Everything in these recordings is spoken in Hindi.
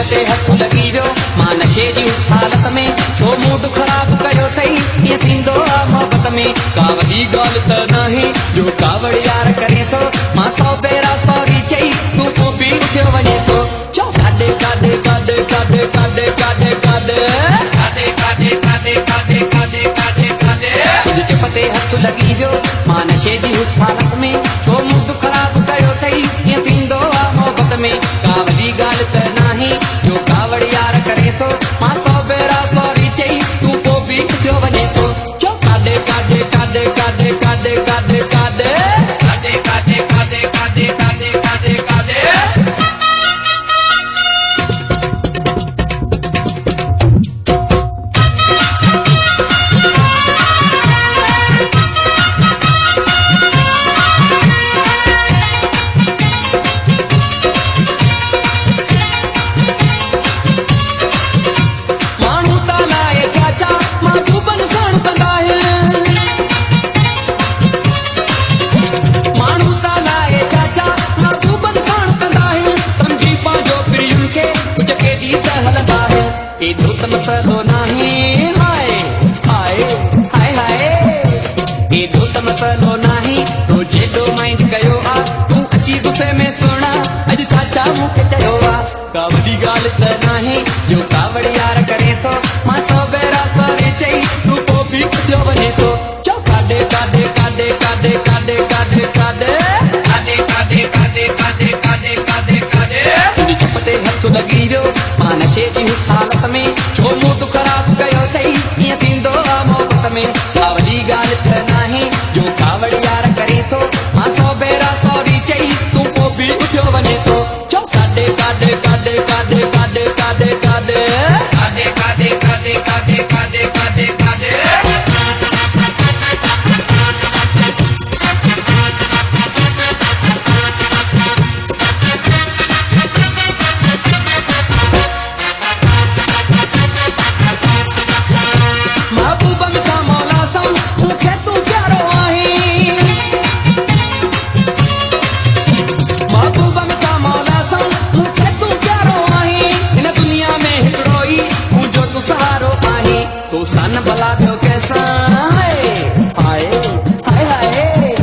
पते हथ लगी वियो मां नशे जी उस हालत में छो मूड ख़राब कयो थई ईअं थींदो आहे मोहबत में का वॾी ॻाल्हि त नाहे जो कावड़ यार करे थो मां 100 भेरा सॉरी चई तूं पोइ बि उथियो वञे थो चओ काॾे काॾे काॾे काॾे काॾे काॾे काॾे काॾे काॾे काॾे काॾे काॾे काॾे काॾे तुंहिंजे पते हथ लगी वियो मां नशे जी उस हालत में छो मूड ख़राब कयो थई ईअं थींदो आहे मोहबत में का वॾी ॻाल्हि त नाहे जो कावड़ यार करे थो मां 100 भेरा सॉरी चई तूं पोइ बि उथियो वञे थो चओ काॾे काॾे काॾे काॾे काॾे काॾे काॾे काॾे काॾे काॾे काॾे काॾे काॾे काॾे मसलो नहीं हाय हाय हाय हाय एॾो त मसलो नहीं तो जेॾो माइंड कयो आहे तूं अची गुस्से में सुणा अॼु छा मूंखे चयो आहे का वॾी ॻाल्हि त नाहे जो कावड़ यार करे थो मां 100 भेरा सॉरी चई तूं पोइ बि उथियो वञे थो चओ काॾे काॾे काॾे काॾे काॾे काॾे काॾे काॾे काॾे काॾे काॾे काॾे काॾे काॾे तुंहिंजे पते हथ लगी वियो मां नशे जी उस हालत में छो मूड ख़राब कयो थई ईअं थींदो आहे मोहबत में का वॾी ॻाल्हि त नाहे जो कावड़ यार करे थो मां 100 भेरा सॉरी चई तूं पोइ बि उथियो वञे थो चओ काॾे काॾे काॾे काॾे काॾे काॾे काॾे काॾे काॾे काॾे काॾे काॾे काॾे काॾे तो सन भला पियो कैसा हाय हाय हाय हाय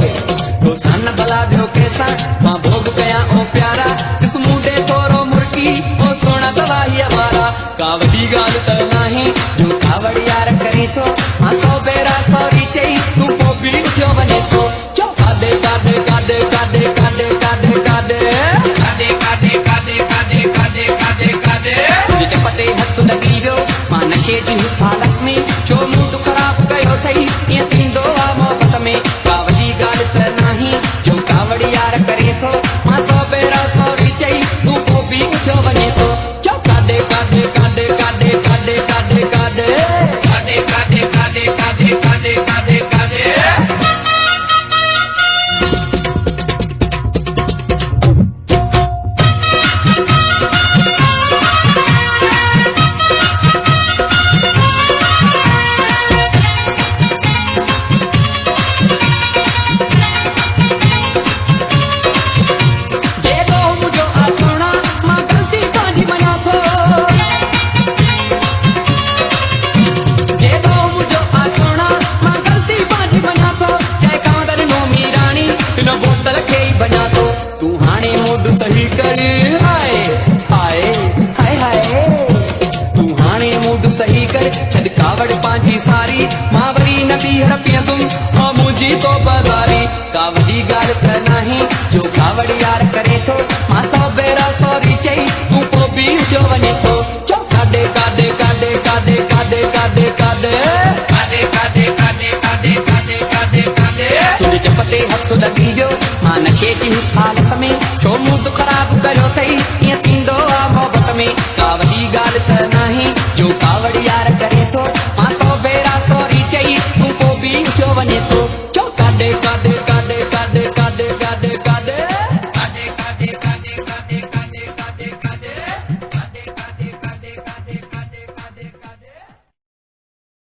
तो सन भला पियो कैसा मां भोग कया ओ प्यारा किस मुंडे थोरो मुर्की ओ सोना तवाही हमारा का वॾी ॻाल्हि त नाहे जो कावड़ यार करे थो मां 100 भेरा सॉरी चई तूं पोइ बि उथियो वञे थो चओ काॾे काॾे काॾे काॾे काॾे काॾे काॾे काॾे काॾे काॾे काॾे काॾे काॾे काॾे तुंहिंजे पते हथ लगी वियो मां नशे जी उस हालत में छो मूड ख़राब कयो थई ईअं थींदो आहे मोहबत में का वॾी ॻाल्हि त नाहे जो कावड़ यार करे थो मां 100 भेरा सॉरी चई तूं पोइ बि उथियो वञे थो चओ काॾे काॾे काॾे काॾे काॾे काॾे काॾे काॾे काॾे काॾे काॾे काॾे काॾे काॾे तू हाणे मूड सही कर हाय हाय हाय हाय तू हाणे मूड सही कर छॾ कावड़ पंहिंजी सारी मां वरी न ॿीहर पीअंदुमि ऐं मुंहिंजी तो बाज़ारी का वॾी ॻाल्हि त नाहे जो कावड़ यार करे थो मां 100 भेरा सॉरी चई तूं पोइ बि उथियो वञे थो चओ काॾे काॾे काॾे काॾे काॾे काॾे काॾे काॾे काॾे काॾे काॾे काॾे काॾे काॾे तुंहिंजे पते हथ लगी वियो मां नशे जी उस हालत में छो मूड ख़राब कयो थई ईअं थींदो आहे मोहबत में का वॾी ॻाल्हि त नाहे जो कावड़ यार करे